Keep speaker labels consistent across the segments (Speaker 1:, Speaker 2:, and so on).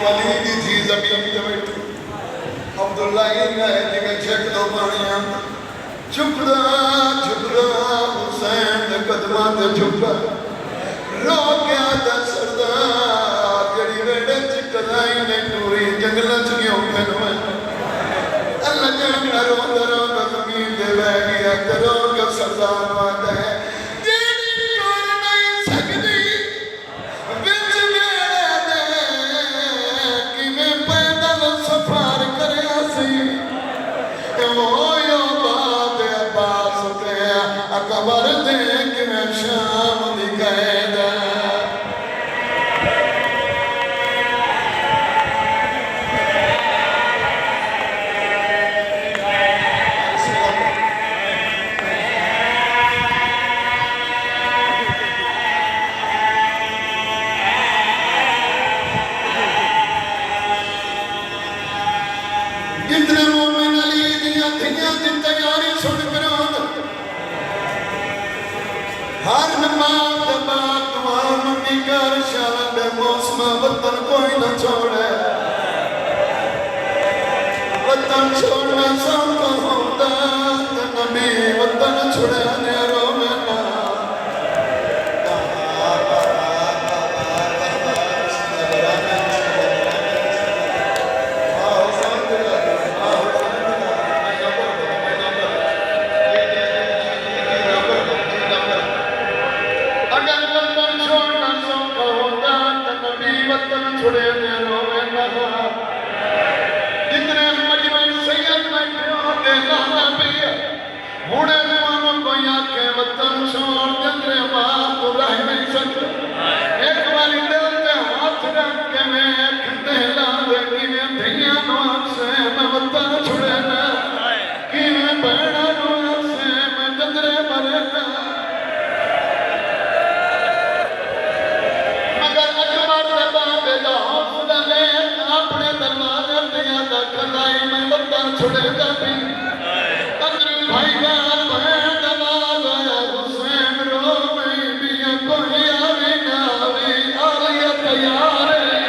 Speaker 1: वली दी थी जमीन पे बैठी अब्दुल्ला जगह छक दो पानिया झुकदा झुकदा हुसैन दे कदमां ते झुका रो गया दा सरदार जड़ी वेड़े च कदाई ने टूरी जंगल च क्यों खनवा अल्लाह जाने रोंदा रोंदा जमीन ते बह गया करो के सरदार वादा है अकबर दे कि मैं शाम दी कैद कितने मोमिन अली दियां थियां दी तैयारी सुन कर हर नमाज के बाद दुआ मंगी कर शाला दे मौसम वतन कोई न छोड़े वतन छोड़ना सबको होता तो नबी वतन छोड़े ने रोवे ना छोड़े ने रोवे ना जितने मजमे सैयद बैठे होते लाना भी हुणे मानो कोई आके वतन छोड़ जितने बात तो रह नहीं सकते एक बारी दिल पे हाथ रख के मैं खंडे ला दे कि मैं धैया नवाब से मैं वतन छोड़े ना कि मैं बहना नवाब से मैं जंदरे मरे ना मगर अकबर ने बाबे दा हौसला ले अपने दरवाजे दिया दा खलाई में वतन छोड़ेगा भी अंदर भाई गाल बहन दबाव आया हुसैन रो में भी कोई आवे ना आवे आलिया तैयार है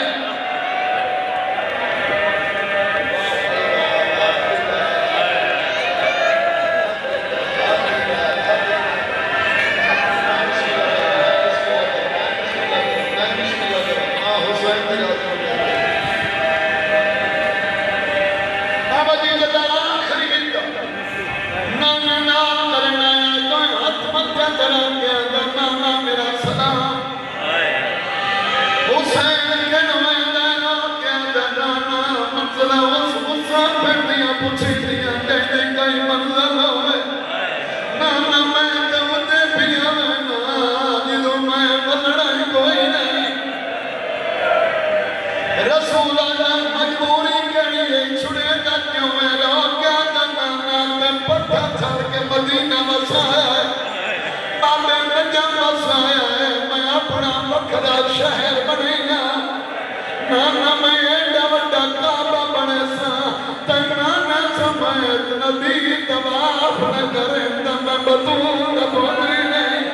Speaker 1: शहर बनेगा नाना मैं एडा वड्डा काबा बने सा तन्ना समेत नबी तवाफ न करे त मैं बतूल बोली नहीं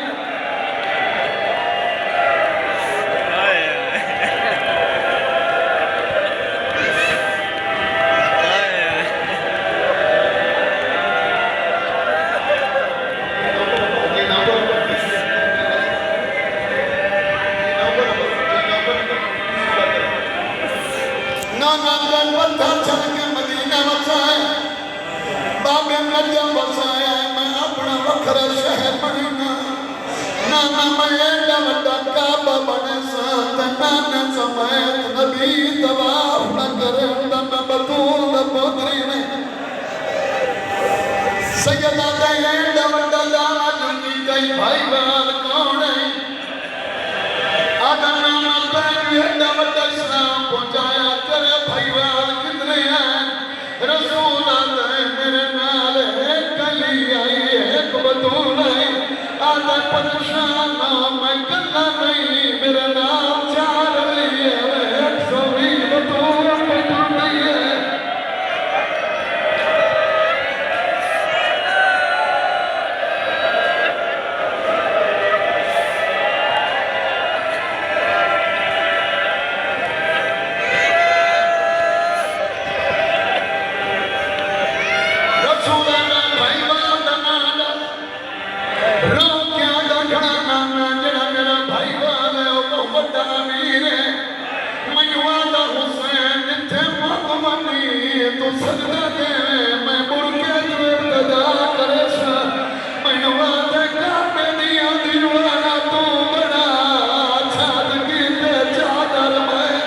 Speaker 1: शहर बनेगा नाना मैं एडा वड्डा काबा बने सा तन्ना समेत नबी तवाफ न करे त मैं बतूल बोली नहीं सैयदा दे एडा वड्डा दावा जुनी कई भाई बाल कौन है आदम नाना बैन एडा वड्डा सलाम पहुंचाया तेरे भाई बाल कितने हैं रसूल आते मेरे नाल है कली आई एक बतूल है आदा परेशान ना मैं कल्ला नहीं मेरा नाम चार लिए 120 बतूल नहीं है सजदा देवे मैं मुड़ के तू इब्तदा करे सा मैनू आदे काबे दिया दीवाना तू बना छाद की ते चादर मैं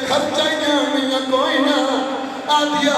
Speaker 1: खर्चा जानिया कोई ना आदिया